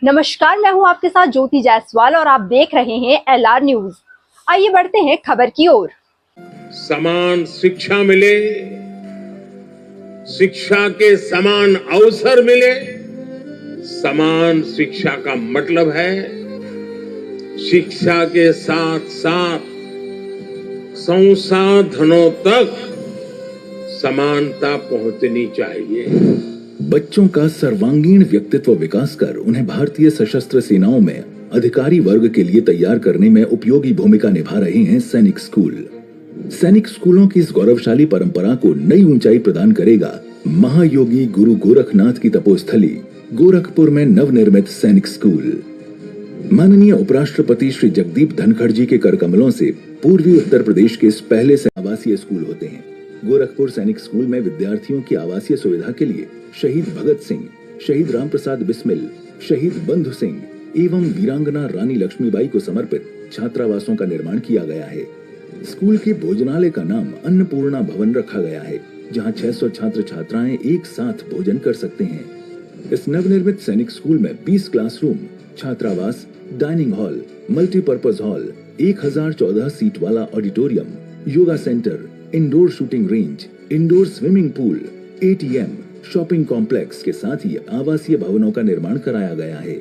नमस्कार, मैं हूं आपके साथ ज्योति जायसवाल और आप देख रहे हैं LR न्यूज। आइए बढ़ते हैं खबर की ओर। समान शिक्षा मिले, शिक्षा के समान अवसर मिले। समान शिक्षा का मतलब है शिक्षा के साथ साथ संसाधनों तक समानता पहुंचनी चाहिए। बच्चों का सर्वांगीण व्यक्तित्व विकास कर उन्हें भारतीय सशस्त्र सेनाओं में अधिकारी वर्ग के लिए तैयार करने में उपयोगी भूमिका निभा रहे हैं सैनिक स्कूल। सैनिक स्कूलों की इस गौरवशाली परंपरा को नई ऊंचाई प्रदान करेगा महायोगी गुरु गोरखनाथ की तपोस्थली गोरखपुर में नवनिर्मित सैनिक स्कूल। माननीय उपराष्ट्रपति श्री जगदीप धनखड़ जी के करकमलों से पूर्वी उत्तर प्रदेश के इस पहले आवासीय स्कूल होते हैं। गोरखपुर सैनिक स्कूल में विद्यार्थियों की आवासीय सुविधा के लिए शहीद भगत सिंह, शहीद रामप्रसाद बिस्मिल, शहीद बंधु सिंह एवं वीरांगना रानी लक्ष्मीबाई को समर्पित छात्रावासों का निर्माण किया गया है। स्कूल के भोजनालय का नाम अन्नपूर्णा भवन रखा गया है, जहां 600 छात्र छात्राएं एक साथ भोजन कर सकते हैं। इस नवनिर्मित सैनिक स्कूल में 20 क्लासरूम, छात्रावास, dining hall, multipurpose hall, 1014 seat वाला auditorium, yoga centre, indoor shooting range, indoor swimming pool, ATM, shopping complex के साथ ही आवासीय भवनों का निर्माण कराया गया है।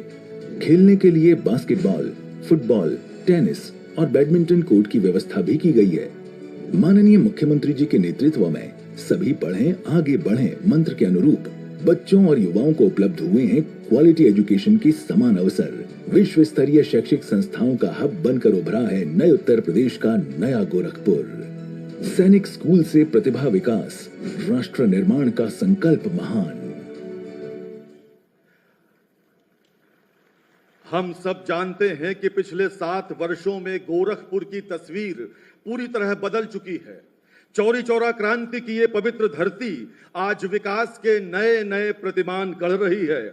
खेलने के लिए बास्केटबॉल, फुटबॉल, टेनिस और बैडमिंटन कोर्ट की व्यवस्था भी की गई है। माननीय मुख्यमंत्री जी के नेतृत्व में सभी पढ़ें आगे बढ़ें मंत्र के अनुरूप बच्चों और युवाओं को उपलब्ध हुए हैं क्वालिटी एजुकेशन की समान अवसर। विश्व स्तरीय शैक्षिक संस्थाओं का हब बनकर उभरा है नए उत्तर प्रदेश का नया गोरखपुर। सैनिक स्कूल से प्रतिभा विकास, राष्ट्र निर्माण का संकल्प महान। हम सब जानते हैं कि पिछले 7 वर्षों में गोरखपुर की तस्वीर पूरी तरह बदल चुकी है। चौरी चौरा क्रांति की ये पवित्र धरती आज विकास के नए नए प्रतिमान गढ़ रही है।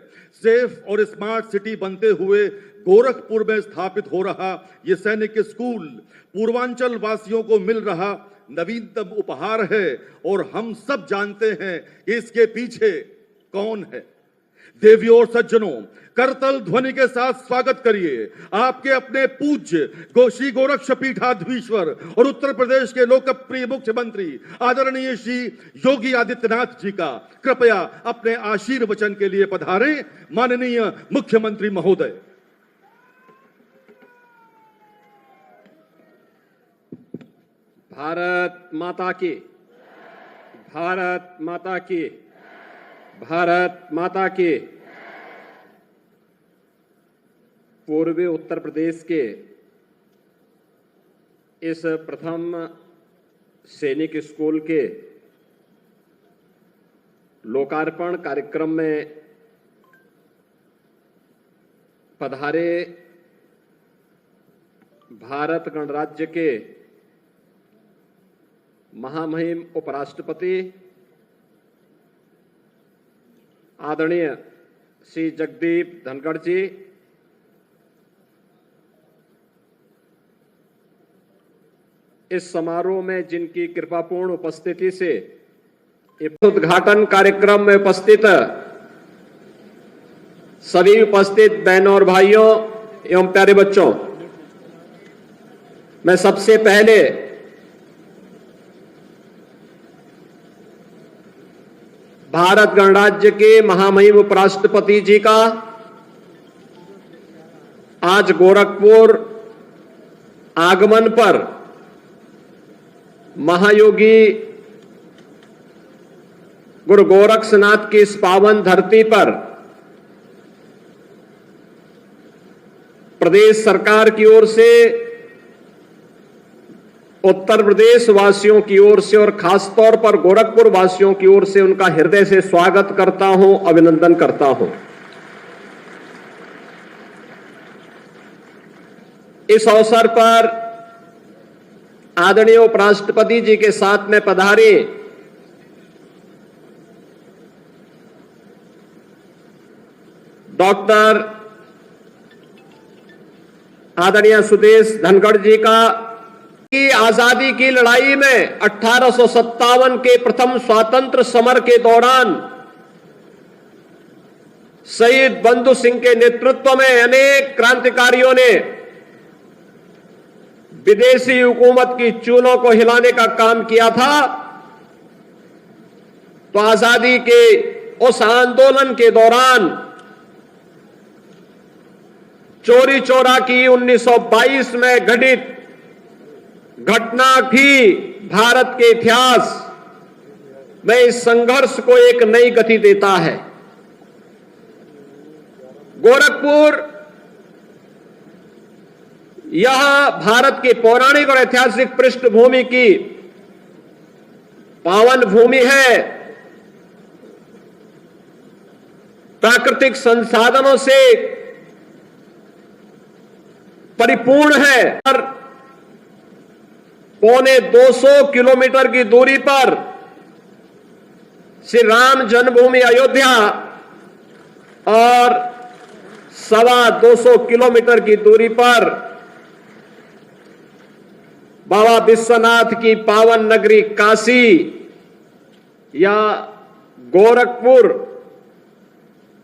सेफ और स्मार्ट सिटी बनते हुए गोरखपुर में स्थापित हो रहा ये सैनिक स्कूल पूर्वांचल वासियों को मिल रहा नवीनतम उपहार है और हम सब जानते हैं कि इसके पीछे कौन है। देवियों और सज्जनों, करतल ध्वनि के साथ स्वागत करिए आपके अपने पूज्य श्री गोरक्षपीठाधीश्वर और उत्तर प्रदेश के लोकप्रिय मुख्यमंत्री आदरणीय श्री योगी आदित्यनाथ जी का। कृपया अपने आशीर्वचन के लिए पधारें माननीय मुख्यमंत्री महोदय। भारत माता की, भारत माता की, भारत माता की। पूर्वी उत्तर प्रदेश के इस प्रथम सैनिक स्कूल के लोकार्पण कार्यक्रम में पधारे भारत गणराज्य के महामहिम उपराष्ट्रपति आदरणीय श्री जगदीप धनखड़ जी, इस समारोह में जिनकी कृपापूर्ण उपस्थिति से उद्घाटन कार्यक्रम में उपस्थित सभी उपस्थित बहनों और भाइयों एवं प्यारे बच्चों, मैं सबसे पहले भारत गणराज्य के महामहिम उपराष्ट्रपति जी का आज गोरखपुर आगमन पर महायोगी गुरु गोरक्षनाथ की इस पावन धरती पर प्रदेश सरकार की ओर से, उत्तर प्रदेश वासियों की ओर से और खासतौर पर गोरखपुर वासियों की ओर से उनका हृदय से स्वागत करता हूं, अभिनंदन करता हूं। इस अवसर पर आदरणीय उपराष्ट्रपति जी के साथ में पधारे डॉक्टर आदरणीय सुदेश धनखड़ जी का की आजादी की लड़ाई में 1857 के प्रथम स्वातंत्र समर के दौरान शहीद बंधु सिंह के नेतृत्व में अनेक क्रांतिकारियों ने विदेशी हुकूमत की चूलों को हिलाने का काम किया था, तो आजादी के उस आंदोलन के दौरान चोरी चौरा की 1922 में घटित घटना भी भारत के इतिहास में इस संघर्ष को एक नई गति देता है। गोरखपुर यह भारत की पौराणिक और ऐतिहासिक पृष्ठभूमि की पावन भूमि है। प्राकृतिक संसाधनों से परिपूर्ण है। और पौने 200 किलोमीटर की दूरी पर श्री राम जन्मभूमि अयोध्या और 225 किलोमीटर की दूरी पर बाबा विश्वनाथ की पावन नगरी काशी या गोरखपुर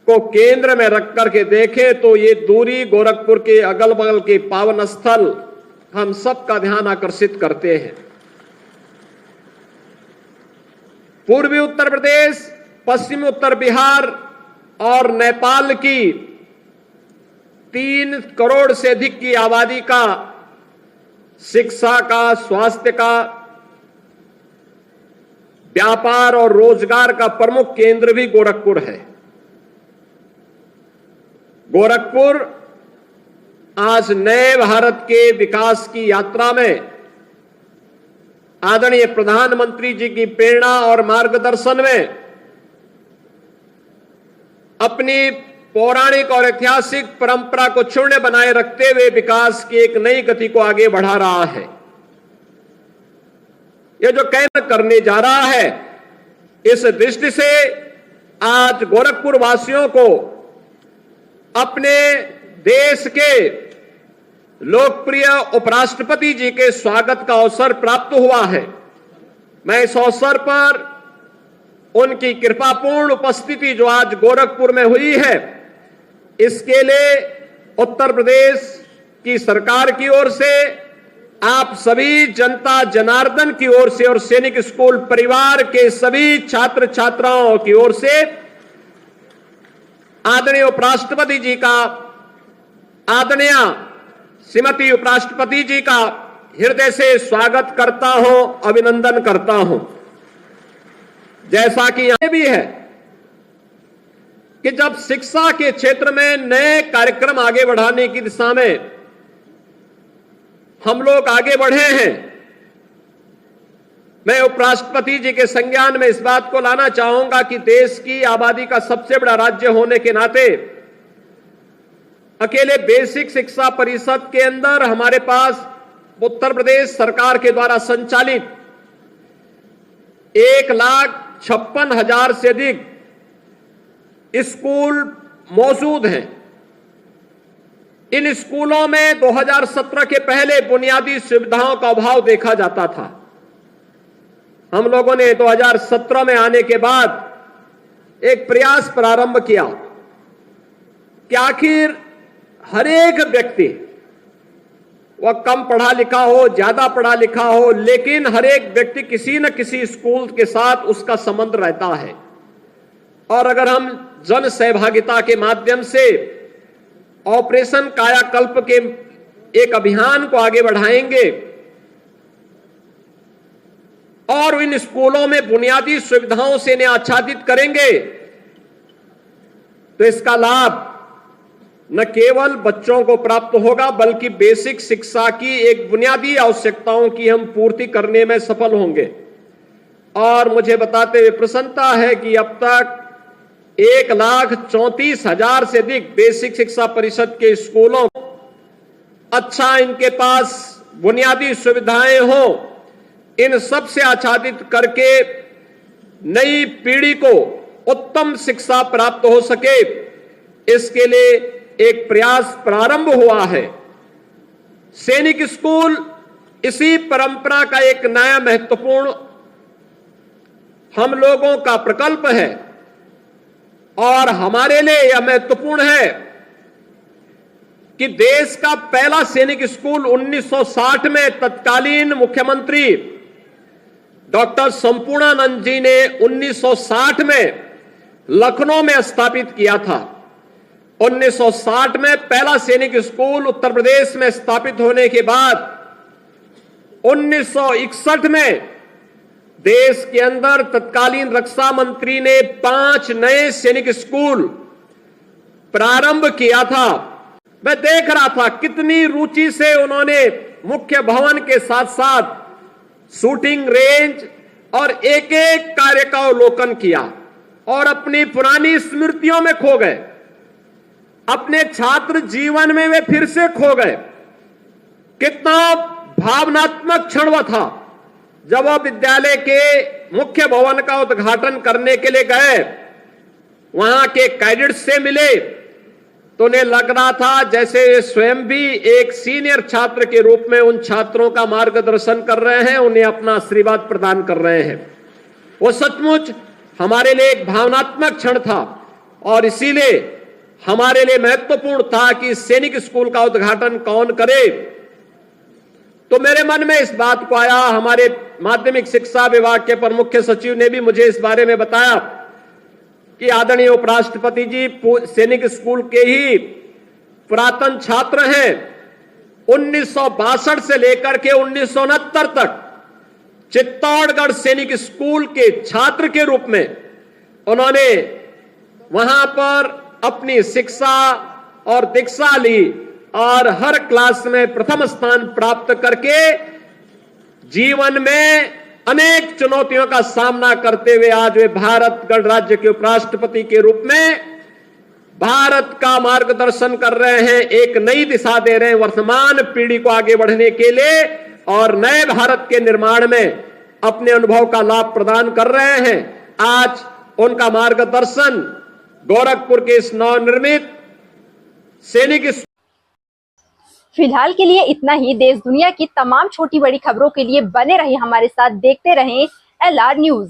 को केंद्र में रख करके देखें तो ये दूरी गोरखपुर के अगल बगल के पावन स्थल हम सबका ध्यान आकर्षित करते हैं। पूर्वी उत्तर प्रदेश, पश्चिमी उत्तर बिहार और नेपाल की 3 करोड़ से अधिक की आबादी का शिक्षा का, स्वास्थ्य का, व्यापार और रोजगार का प्रमुख केंद्र भी गोरखपुर है। गोरखपुर आज नए भारत के विकास की यात्रा में आदरणीय प्रधानमंत्री जी की प्रेरणा और मार्गदर्शन में अपनी पौराणिक और ऐतिहासिक परंपरा को क्षुण्ण बनाए रखते हुए विकास की एक नई गति को आगे बढ़ा रहा है। यह जो केंद्र करने जा रहा है, इस दृष्टि से आज गोरखपुर वासियों को अपने देश के लोकप्रिय उपराष्ट्रपति जी के स्वागत का अवसर प्राप्त हुआ है। मैं इस अवसर पर उनकी कृपापूर्ण उपस्थिति जो आज गोरखपुर में हुई है, इसके लिए उत्तर प्रदेश की सरकार की ओर से, आप सभी जनता जनार्दन की ओर से और सैनिक स्कूल परिवार के सभी छात्र छात्राओं की ओर से आदरणीय उपराष्ट्रपति जी का, आदरणीय श्रीमती उपराष्ट्रपति जी का हृदय से स्वागत करता हूं, अभिनंदन करता हूं। जैसा कि यह भी है कि जब शिक्षा के क्षेत्र में नए कार्यक्रम आगे बढ़ाने की दिशा में हम लोग आगे बढ़े हैं, मैं उपराष्ट्रपति जी के संज्ञान में इस बात को लाना चाहूंगा कि देश की आबादी का सबसे बड़ा राज्य होने के नाते अकेले बेसिक शिक्षा परिषद के अंदर हमारे पास उत्तर प्रदेश सरकार के द्वारा संचालित 1,56,000 से अधिक स्कूल मौजूद हैं। इन स्कूलों में 2017 के पहले बुनियादी सुविधाओं का अभाव देखा जाता था। हम लोगों ने 2017 में आने के बाद एक प्रयास प्रारंभ किया कि आखिर हर एक व्यक्ति, वह कम पढ़ा लिखा हो, ज्यादा पढ़ा लिखा हो, लेकिन हर एक व्यक्ति किसी न किसी स्कूल के साथ उसका संबंध रहता है। और अगर हम जन सहभागिता के माध्यम से ऑपरेशन कायाकल्प के एक अभियान को आगे बढ़ाएंगे और इन स्कूलों में बुनियादी सुविधाओं से इन्हें आच्छादित करेंगे, तो इसका लाभ न केवल बच्चों को प्राप्त होगा बल्कि बेसिक शिक्षा की एक बुनियादी आवश्यकताओं की हम पूर्ति करने में सफल होंगे। और मुझे बताते हुए प्रसन्नता है कि अब तक 1,34,000 से अधिक बेसिक शिक्षा परिषद के स्कूलों अच्छा इनके पास बुनियादी सुविधाएं हो, इन सब से आच्छादित करके नई पीढ़ी को उत्तम शिक्षा प्राप्त हो सके, इसके लिए एक प्रयास प्रारंभ हुआ है। सैनिक स्कूल इसी परंपरा का एक नया महत्वपूर्ण हम लोगों का प्रकल्प है। और हमारे लिए यह महत्वपूर्ण है कि देश का पहला सैनिक स्कूल 1960 में तत्कालीन मुख्यमंत्री डॉक्टर संपूर्णानंद जी ने 1960 में लखनऊ में स्थापित किया था। 1960 में पहला सैनिक स्कूल उत्तर प्रदेश में स्थापित होने के बाद 1961 में देश के अंदर तत्कालीन रक्षा मंत्री ने 5 नए सैनिक स्कूल प्रारंभ किया था। मैं देख रहा था कितनी रुचि से उन्होंने मुख्य भवन के साथ साथ शूटिंग रेंज और एक एक कार्य का अवलोकन किया और अपनी पुरानी स्मृतियों में खो गए। अपने छात्र जीवन में वे फिर से खो गए। कितना भावनात्मक क्षण वह था जब वह विद्यालय के मुख्य भवन का उद्घाटन करने के लिए गए, वहां के कैडेट्स से मिले तो उन्हें लग रहा था जैसे वे स्वयं भी एक सीनियर छात्र के रूप में उन छात्रों का मार्गदर्शन कर रहे हैं, उन्हें अपना आशीर्वाद प्रदान कर रहे हैं। वो सचमुच हमारे लिए एक भावनात्मक क्षण था और इसीलिए हमारे लिए महत्वपूर्ण था कि सैनिक स्कूल का उद्घाटन कौन करे। तो मेरे मन में इस बात को आया, हमारे माध्यमिक शिक्षा विभाग के प्रमुख सचिव ने भी मुझे इस बारे में बताया कि आदरणीय उपराष्ट्रपति जी सैनिक स्कूल के ही पुरातन छात्र हैं। 1962 से लेकर के 1969 तक चित्तौड़गढ़ सैनिक स्कूल के छात्र के रूप में उन्होंने वहां पर अपनी शिक्षा और दीक्षा ली और हर क्लास में प्रथम स्थान प्राप्त करके जीवन में अनेक चुनौतियों का सामना करते हुए आज वे भारत गणराज्य के उपराष्ट्रपति के रूप में भारत का मार्गदर्शन कर रहे हैं, एक नई दिशा दे रहे हैं वर्तमान पीढ़ी को आगे बढ़ने के लिए और नए भारत के निर्माण में अपने अनुभव का लाभ प्रदान कर रहे हैं। आज उनका मार्गदर्शन गोरखपुर के इस नवनिर्मित सैनिक। फिलहाल के लिए इतना ही। देश दुनिया की तमाम छोटी बड़ी खबरों के लिए बने रहिए हमारे साथ, देखते रहें LR न्यूज।